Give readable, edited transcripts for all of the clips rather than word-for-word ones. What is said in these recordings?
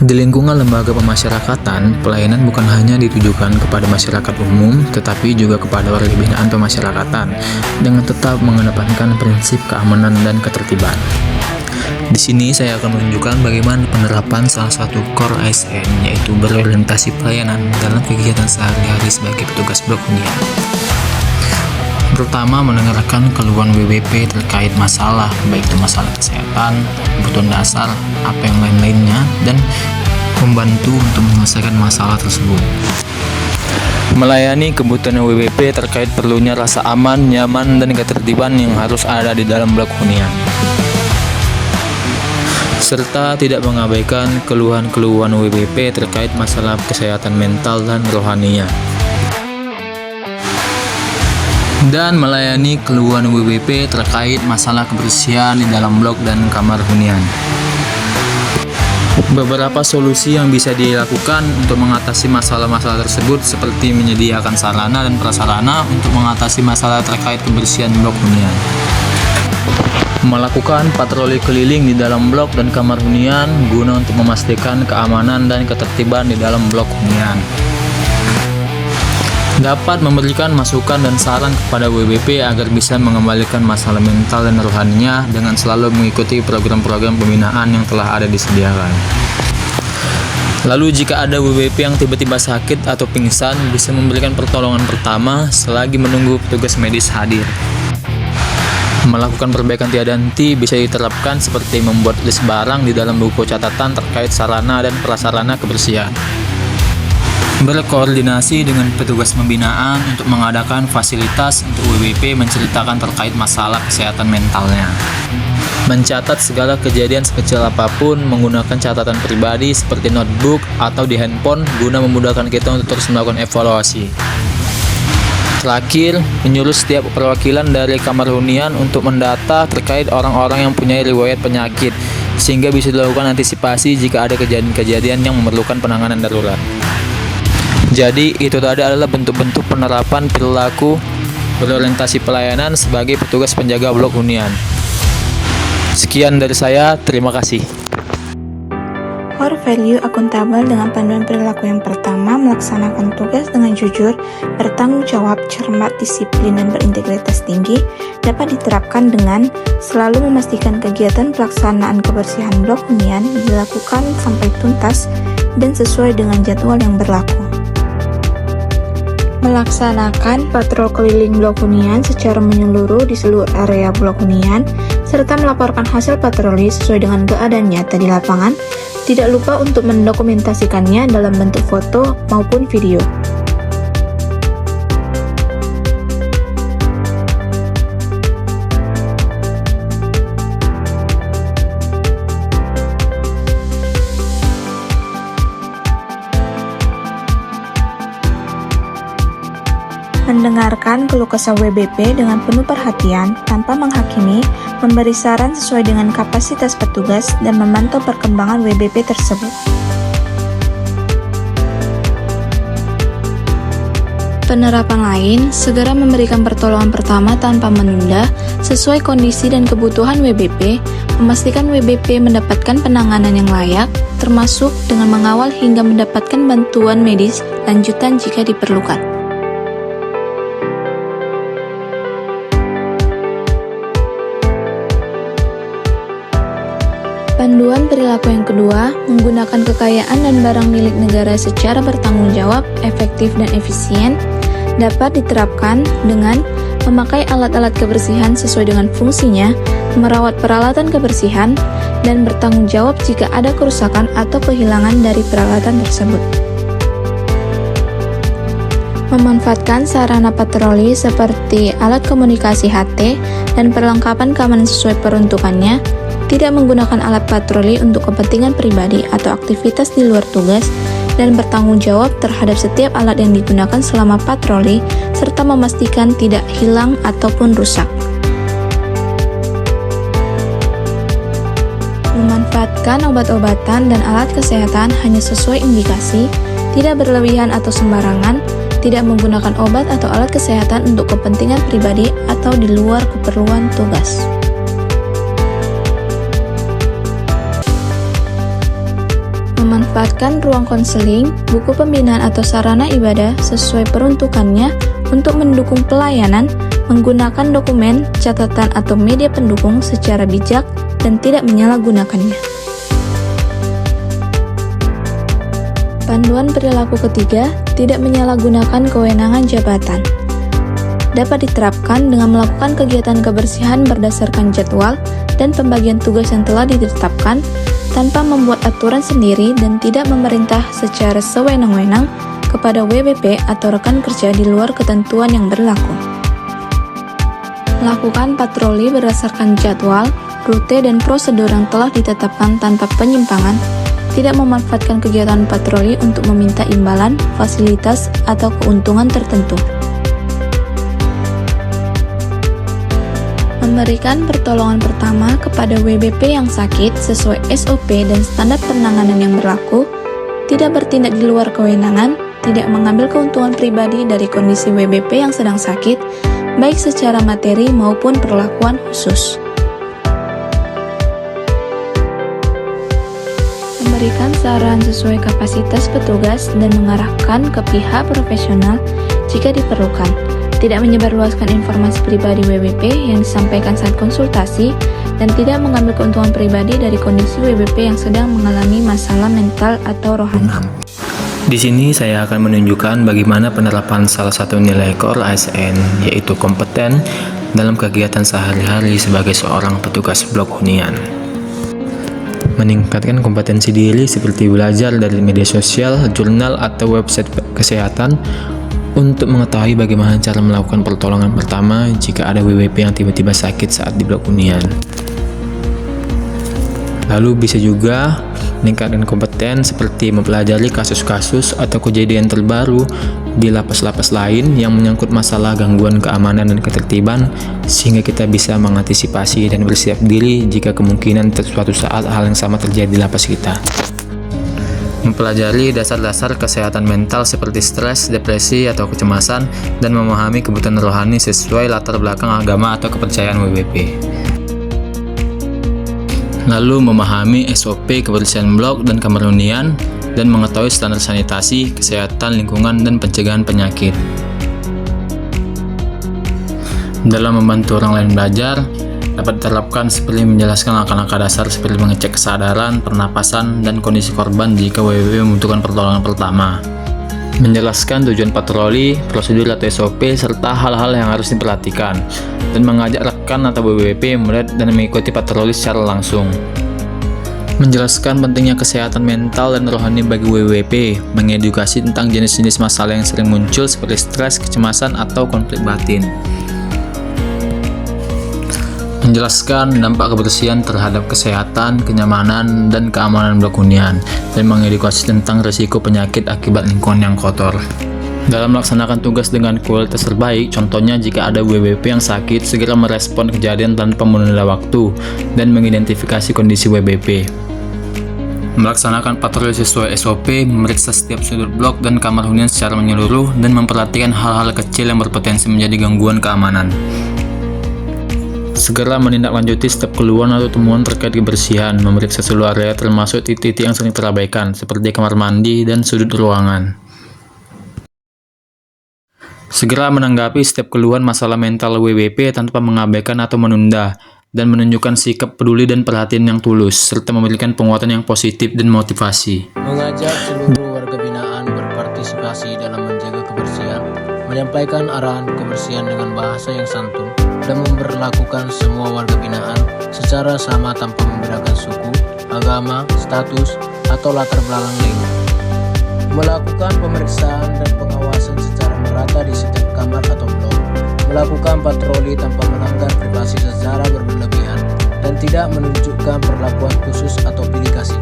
Di lingkungan lembaga pemasyarakatan, pelayanan bukan hanya ditujukan kepada masyarakat umum, tetapi juga kepada warga binaan pemasyarakatan, dengan tetap mengedepankan prinsip keamanan dan ketertiban. Di sini saya akan menunjukkan bagaimana penerapan salah satu core ASN, yaitu berorientasi pelayanan dalam kegiatan sehari-hari sebagai petugas blok hunian. Pertama, mendengarkan keluhan WBP terkait masalah, baik itu masalah kesehatan, kebutuhan dasar, apa yang lain-lainnya, dan membantu untuk menyelesaikan masalah tersebut. Melayani kebutuhan WBP terkait perlunya rasa aman, nyaman, dan ketertiban yang harus ada di dalam blok hunian, serta tidak mengabaikan keluhan-keluhan WBP terkait masalah kesehatan mental dan rohaninya, dan melayani keluhan WBP terkait masalah kebersihan di dalam blok dan kamar hunian. Beberapa solusi yang bisa dilakukan untuk mengatasi masalah-masalah tersebut seperti menyediakan sarana dan prasarana untuk mengatasi masalah terkait kebersihan blok hunian, melakukan patroli keliling di dalam blok dan kamar hunian guna untuk memastikan keamanan dan ketertiban di dalam blok hunian, dapat memberikan masukan dan saran kepada WBP agar bisa mengembalikan masalah mental dan rohaninya dengan selalu mengikuti program-program pembinaan yang telah ada disediakan. Lalu jika ada WBP yang tiba-tiba sakit atau pingsan, bisa memberikan pertolongan pertama selagi menunggu petugas medis hadir. Melakukan perbaikan tiada henti bisa diterapkan seperti membuat list barang di dalam buku catatan terkait sarana dan prasarana kebersihan. Berkoordinasi dengan petugas pembinaan untuk mengadakan fasilitas untuk WBP menceritakan terkait masalah kesehatan mentalnya. Mencatat segala kejadian sekecil apapun menggunakan catatan pribadi seperti notebook atau di handphone guna memudahkan kita untuk terus melakukan evaluasi. Terakhir, menyuruh setiap perwakilan dari kamar hunian untuk mendata terkait orang-orang yang punya riwayat penyakit, sehingga bisa dilakukan antisipasi jika ada kejadian-kejadian yang memerlukan penanganan darurat. Jadi, itu tadi adalah bentuk-bentuk penerapan perilaku berorientasi pelayanan sebagai petugas penjaga blok hunian. Sekian dari saya, terima kasih. Core value akuntabel dengan panduan perilaku yang pertama, melaksanakan tugas dengan jujur, bertanggung jawab, cermat, disiplin, dan berintegritas tinggi, dapat diterapkan dengan selalu memastikan kegiatan pelaksanaan kebersihan blok hunian dilakukan sampai tuntas dan sesuai dengan jadwal yang berlaku. Melaksanakan patrol keliling blok hunian secara menyeluruh di seluruh area blok hunian, serta melaporkan hasil patroli sesuai dengan keadaan nyata di lapangan. Tidak lupa untuk mendokumentasikannya dalam bentuk foto maupun video. Mendengarkan keluh kesah WBP dengan penuh perhatian, tanpa menghakimi, memberi saran sesuai dengan kapasitas petugas, dan memantau perkembangan WBP tersebut. Penerapan lain, segera memberikan pertolongan pertama tanpa menunda, sesuai kondisi dan kebutuhan WBP, memastikan WBP mendapatkan penanganan yang layak, termasuk dengan mengawal hingga mendapatkan bantuan medis lanjutan jika diperlukan. Panduan perilaku yang kedua, menggunakan kekayaan dan barang milik negara secara bertanggung jawab, efektif, dan efisien, dapat diterapkan dengan memakai alat-alat kebersihan sesuai dengan fungsinya, merawat peralatan kebersihan, dan bertanggung jawab jika ada kerusakan atau kehilangan dari peralatan tersebut. Memanfaatkan sarana patroli seperti alat komunikasi HT dan perlengkapan keamanan sesuai peruntukannya, tidak menggunakan alat patroli untuk kepentingan pribadi atau aktivitas di luar tugas, dan bertanggung jawab terhadap setiap alat yang digunakan selama patroli, serta memastikan tidak hilang ataupun rusak. Memanfaatkan obat-obatan dan alat kesehatan hanya sesuai indikasi, tidak berlebihan atau sembarangan, tidak menggunakan obat atau alat kesehatan untuk kepentingan pribadi atau di luar keperluan tugas. Memanfaatkan ruang konseling, buku pembinaan atau sarana ibadah sesuai peruntukannya untuk mendukung pelayanan, menggunakan dokumen, catatan atau media pendukung secara bijak dan tidak menyalahgunakannya. Panduan perilaku ketiga, tidak menyalahgunakan kewenangan jabatan. Dapat diterapkan dengan melakukan kegiatan kebersihan berdasarkan jadwal dan pembagian tugas yang telah ditetapkan, tanpa membuat aturan sendiri dan tidak memerintah secara sewenang-wenang kepada WBP atau rekan kerja di luar ketentuan yang berlaku. Lakukan patroli berdasarkan jadwal, rute dan prosedur yang telah ditetapkan tanpa penyimpangan, tidak memanfaatkan kegiatan patroli untuk meminta imbalan, fasilitas, atau keuntungan tertentu. Memberikan pertolongan pertama kepada WBP yang sakit sesuai SOP dan standar penanganan yang berlaku, tidak bertindak di luar kewenangan, tidak mengambil keuntungan pribadi dari kondisi WBP yang sedang sakit, baik secara materi maupun perlakuan khusus. Memberikan saran sesuai kapasitas petugas dan mengarahkan ke pihak profesional jika diperlukan. Tidak menyebarluaskan informasi pribadi WBP yang disampaikan saat konsultasi, dan tidak mengambil keuntungan pribadi dari kondisi WBP yang sedang mengalami masalah mental atau rohani. Di sini saya akan menunjukkan bagaimana penerapan salah satu nilai core ASN, yaitu kompeten, dalam kegiatan sehari-hari sebagai seorang petugas blok hunian. Meningkatkan kompetensi diri seperti belajar dari media sosial, jurnal, atau website kesehatan, untuk mengetahui bagaimana cara melakukan pertolongan pertama jika ada WBP yang tiba-tiba sakit saat di blok hunian. Lalu bisa juga meningkatkan kompeten seperti mempelajari kasus-kasus atau kejadian terbaru di lapas-lapas lain yang menyangkut masalah gangguan keamanan dan ketertiban, sehingga kita bisa mengantisipasi dan bersiap diri jika kemungkinan suatu saat hal yang sama terjadi di lapas kita. Mempelajari dasar-dasar kesehatan mental seperti stres, depresi, atau kecemasan, dan memahami kebutuhan rohani sesuai latar belakang agama atau kepercayaan WBP. Lalu memahami SOP kebersihan blok dan kamar hunian, dan mengetahui standar sanitasi, kesehatan lingkungan, dan pencegahan penyakit. Dalam membantu orang lain belajar, dapat diterapkan seperti menjelaskan langkah-langkah dasar seperti mengecek kesadaran, pernapasan, dan kondisi korban jika WBP membutuhkan pertolongan pertama. Menjelaskan tujuan patroli, prosedur atau SOP, serta hal-hal yang harus diperhatikan, dan mengajak rekan atau WBP melihat dan mengikuti patroli secara langsung. Menjelaskan pentingnya kesehatan mental dan rohani bagi WBP, mengedukasi tentang jenis-jenis masalah yang sering muncul seperti stres, kecemasan, atau konflik batin. Menjelaskan dampak kebersihan terhadap kesehatan, kenyamanan, dan keamanan blok hunian, dan mengedukasi tentang risiko penyakit akibat lingkungan yang kotor. Dalam melaksanakan tugas dengan kualitas terbaik, contohnya jika ada WBP yang sakit, segera merespon kejadian tanpa menunda waktu, dan mengidentifikasi kondisi WBP. Melaksanakan patroli sesuai SOP, memeriksa setiap sudut blok dan kamar hunian secara menyeluruh, dan memperhatikan hal-hal kecil yang berpotensi menjadi gangguan keamanan. Segera menindaklanjuti setiap keluhan atau temuan terkait kebersihan, memeriksa seluruh area termasuk titik-titik yang sering terabaikan, seperti kamar mandi dan sudut ruangan. Segera menanggapi setiap keluhan masalah mental WBP tanpa mengabaikan atau menunda, dan menunjukkan sikap peduli dan perhatian yang tulus, serta memberikan penguatan yang positif dan motivasi. Mengajak seluruh warga binaan berpartisipasi dalam menjaga kebersihan, menyampaikan arahan kebersihan dengan bahasa yang santun, dan memperlakukan semua warga binaan secara sama tanpa membedakan suku, agama, status, atau latar belakang lingkungan. Melakukan pemeriksaan dan pengawasan secara merata di setiap kamar atau blok. Melakukan patroli tanpa melanggar privasi secara berlebihan dan tidak menunjukkan perlakuan khusus atau pilih kasih.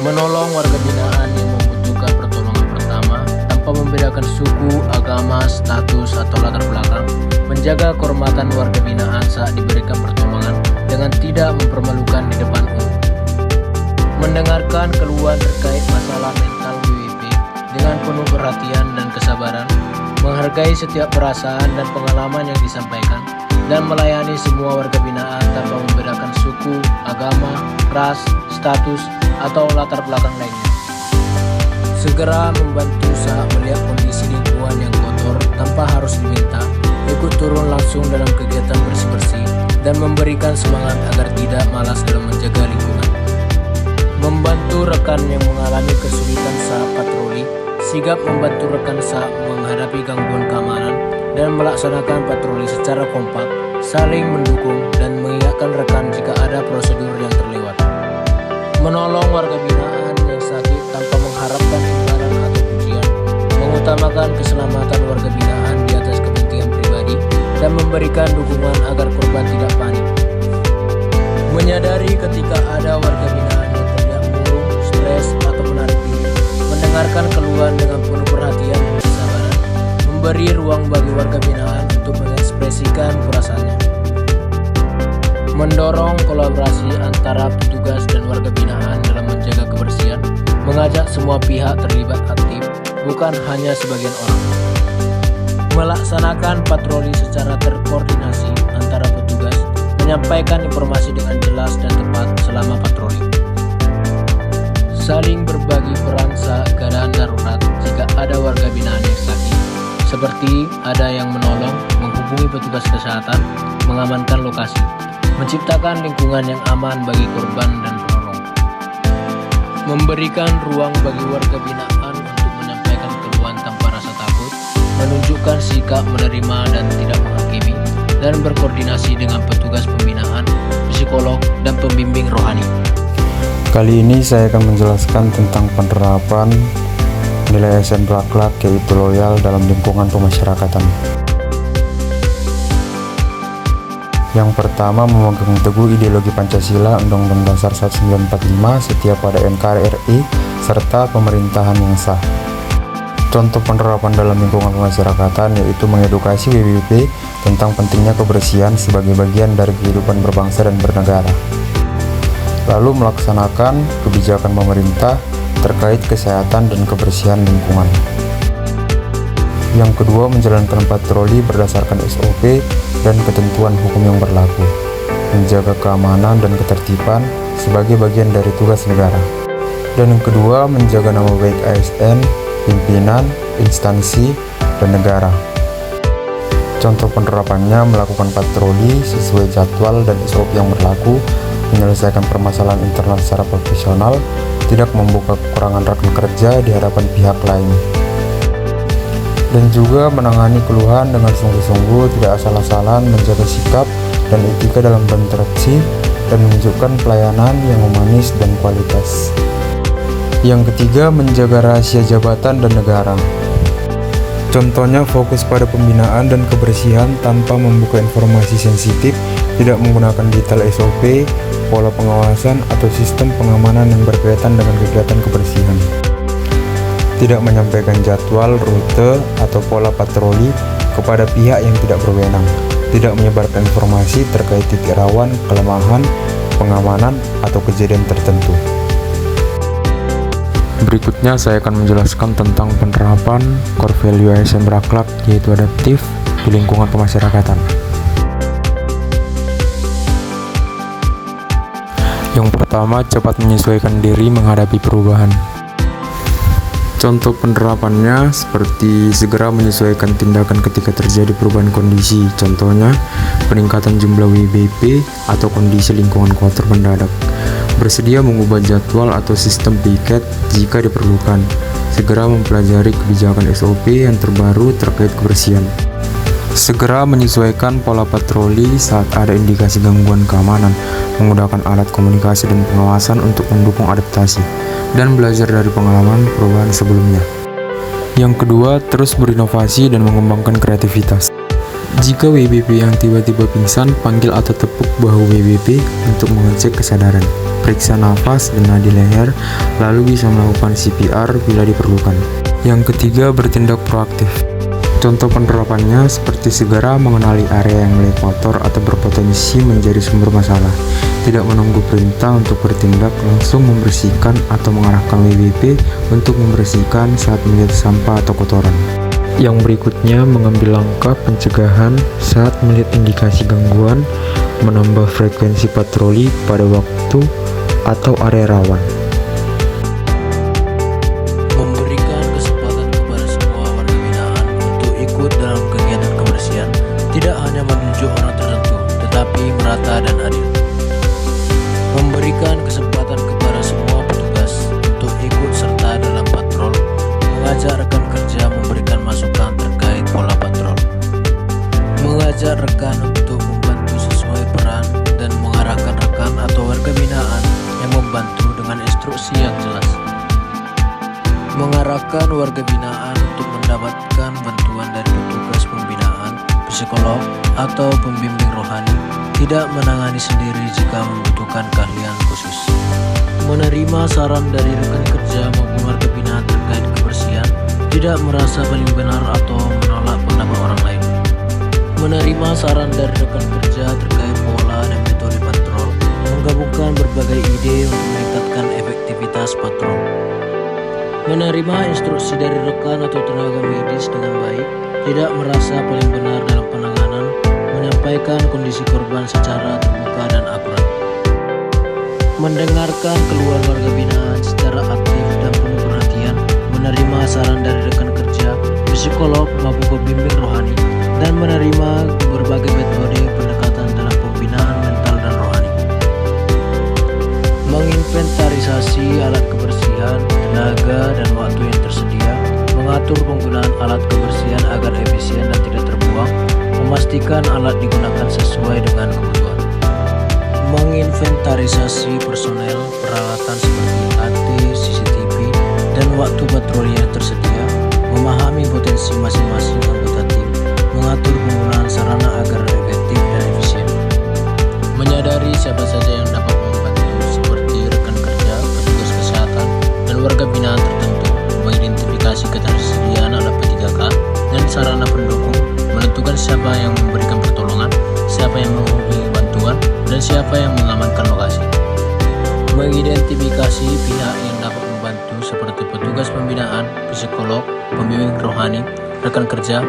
Menolong warga binaan yang membutuhkan pertolongan pertama tanpa membedakan suku, agama, status, atau latar belakang. Menjaga kehormatan warga binaan saat diberikan pertolongan dengan tidak mempermalukan di depan umum. Mendengarkan keluhan terkait masalah mental WBP dengan penuh perhatian dan kesabaran. Menghargai setiap perasaan dan pengalaman yang disampaikan, dan melayani semua warga binaan tanpa membedakan suku, agama, ras, status, atau latar belakang lainnya. Segera membantu saat melihat kondisi lingkungan yang kotor tanpa harus diminta, ikut turun langsung dalam kegiatan bersih-bersih, dan memberikan semangat agar tidak malas dalam menjaga lingkungan. Membantu rekan yang mengalami kesulitan saat patroli, sigap membantu rekan saat menghadapi gangguan keamanan, dan melaksanakan patroli secara kompak, saling mendukung, dan mengingatkan rekan jika ada prosedur yang terlewat. Menolong warga binaan yang sakit tanpa mengharapkan imbalan atau pujian, mengutamakan keselamatan warga binaan di atas kepentingan pribadi, dan memberikan dukungan agar korban tidak panik. Menyadari ketika ada warga binaan yang terlihat murung, stres, atau menarik diri, mendengarkan keluhan dengan penuh perhatian dan kesabaran, memberi ruang bagi warga binaan untuk mengekspresikan perasaannya. Mendorong kolaborasi antara petugas dan warga binaan dalam menjaga kebersihan, mengajak semua pihak terlibat aktif, bukan hanya sebagian orang. Melaksanakan patroli secara terkoordinasi antara petugas, menyampaikan informasi dengan jelas dan tepat selama patroli. Saling berbagi peran saat keadaan darurat jika ada warga binaan yang sakit, seperti ada yang menolong, menghubungi petugas kesehatan, mengamankan lokasi, menciptakan lingkungan yang aman bagi korban dan penolong. Memberikan ruang bagi warga binaan untuk menyampaikan keluhan tanpa rasa takut, menunjukkan sikap menerima dan tidak menghakimi, dan berkoordinasi dengan petugas pembinaan, psikolog, dan pembimbing rohani. Kali ini saya akan menjelaskan tentang penerapan nilai SN berakhlak, yaitu loyal dalam lingkungan pemasyarakatan. Yang pertama, memegang teguh ideologi Pancasila, Undang-Undang Dasar 1945, setia pada NKRI, serta pemerintahan yang sah. Contoh penerapan dalam lingkungan pemasyarakatan yaitu mengedukasi WBP tentang pentingnya kebersihan sebagai bagian dari kehidupan berbangsa dan bernegara. Lalu melaksanakan kebijakan pemerintah terkait kesehatan dan kebersihan lingkungan. Yang kedua, menjalankan patroli berdasarkan SOP dan ketentuan hukum yang berlaku, menjaga keamanan dan ketertiban sebagai bagian dari tugas negara. Dan yang kedua, menjaga nama baik ASN, pimpinan, instansi, dan negara. Contoh penerapannya melakukan patroli sesuai jadwal dan SOP yang berlaku, menyelesaikan permasalahan internal secara profesional, tidak membuka kekurangan rekan kerja di hadapan pihak lain, dan juga menangani keluhan dengan sungguh-sungguh, tidak asal-asalan, menjaga sikap dan etika dalam berinteraksi, dan menunjukkan pelayanan yang humanis dan kualitas. Yang ketiga, menjaga rahasia jabatan dan negara. Contohnya fokus pada pembinaan dan kebersihan tanpa membuka informasi sensitif, tidak menggunakan detail SOP, pola pengawasan, atau sistem pengamanan yang berkaitan dengan kegiatan kebersihan. Tidak menyampaikan jadwal, rute, atau pola patroli kepada pihak yang tidak berwenang. Tidak menyebarkan informasi terkait titik rawan, kelemahan, pengamanan, atau kejadian tertentu. Berikutnya saya akan menjelaskan tentang penerapan core value ASN berakhlak, yaitu adaptif di lingkungan pemasyarakatan. Yang pertama, cepat menyesuaikan diri menghadapi perubahan. Contoh penerapannya seperti segera menyesuaikan tindakan ketika terjadi perubahan kondisi. Contohnya, peningkatan jumlah WBP atau kondisi lingkungan kotor mendadak. Bersedia mengubah jadwal atau sistem piket jika diperlukan. Segera mempelajari kebijakan SOP yang terbaru terkait kebersihan. Segera menyesuaikan pola patroli saat ada indikasi gangguan keamanan, menggunakan alat komunikasi dan pengawasan untuk mendukung adaptasi, dan belajar dari pengalaman perubahan sebelumnya. Yang kedua, terus berinovasi dan mengembangkan kreativitas. Jika WBP yang tiba-tiba pingsan, panggil atau tepuk bahu WBP untuk mengecek kesadaran, periksa nafas dan nadi leher, lalu bisa melakukan CPR bila diperlukan. Yang ketiga, bertindak proaktif. Contoh penerapannya seperti segera mengenali area yang mulai kotor atau berpotensi menjadi sumber masalah. Tidak menunggu perintah untuk bertindak, langsung membersihkan atau mengarahkan WBP untuk membersihkan saat melihat sampah atau kotoran. Yang berikutnya, mengambil langkah pencegahan saat melihat indikasi gangguan, menambah frekuensi patroli pada waktu atau area rawan. Memberikan kesempatan kepada semua warga binaan untuk ikut dalam kegiatan kebersihan, tidak hanya menunjuk orang tertentu, tetapi merata dan adil. Memberikan kesempatan kepada semua petugas untuk ikut serta dalam patrol, mengajak rekan kerja memberikan masukan terkait pola patrol, mengajak rekan untuk membantu sesuai peran dan mengarahkan rekan atau warga binaan yang membantu dengan instruksi yang jelas. Mengarahkan warga binaan untuk mendapatkan bantuan dari petugas pembinaan, psikolog, atau pembimbing rohani, tidak menangani sendiri jika membutuhkan keahlian khusus. Menerima saran dari rekan kerja maupun warga binaan terkait kebersihan, tidak merasa paling benar atau menolak pendapat orang lain. Menerima saran dari rekan kerja terkait pola dan metode patrol, menggabungkan berbagai ide untuk meningkatkan efektivitas patrol. Menerima instruksi dari rekan atau tenaga medis dengan baik, tidak merasa paling benar dalam penanganan, menyampaikan kondisi korban secara terbuka dan akurat. Mendengarkan keluhan warga binaan secara aktif dan penuh perhatian, menerima saran dari rekan kerja, psikolog maupun pembimbing rohani, dan menerima berbagai metode pendekatan dalam pembinaan mental dan rohani. Menginventarisasi alat kebersihan, tenaga, dan waktu yang tersedia, mengatur penggunaan alat kebersihan agar efisien dan tidak terbuang, memastikan alat digunakan sesuai dengan kebutuhan. Menginventarisasi personel, peralatan seperti AT, CCTV, dan waktu patroli yang tersedia, memahami potensi masing-masing anggota tim, mengatur penggunaan sarana agar efektif dan efisien. Menyadari siapa saja yang dapat membantu seperti rekan kerja, petugas kesehatan, dan warga binaan tertentu, mengidentifikasi ketersediaan alat P3K dan sarana pendukung, menentukan siapa yang memberikan pertolongan, siapa yang menghubungi bantuan, dan siapa yang mengamankan lokasi. Mengidentifikasi pihak yang dapat membantu seperti petugas pembinaan, psikolog, pembimbing rohani, rekan kerja,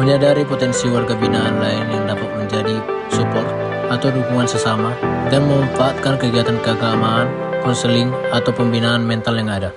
menyadari potensi warga binaan lain yang dapat menjadi support atau dukungan sesama, dan memanfaatkan kegiatan keagamaan, konseling, atau pembinaan mental yang ada.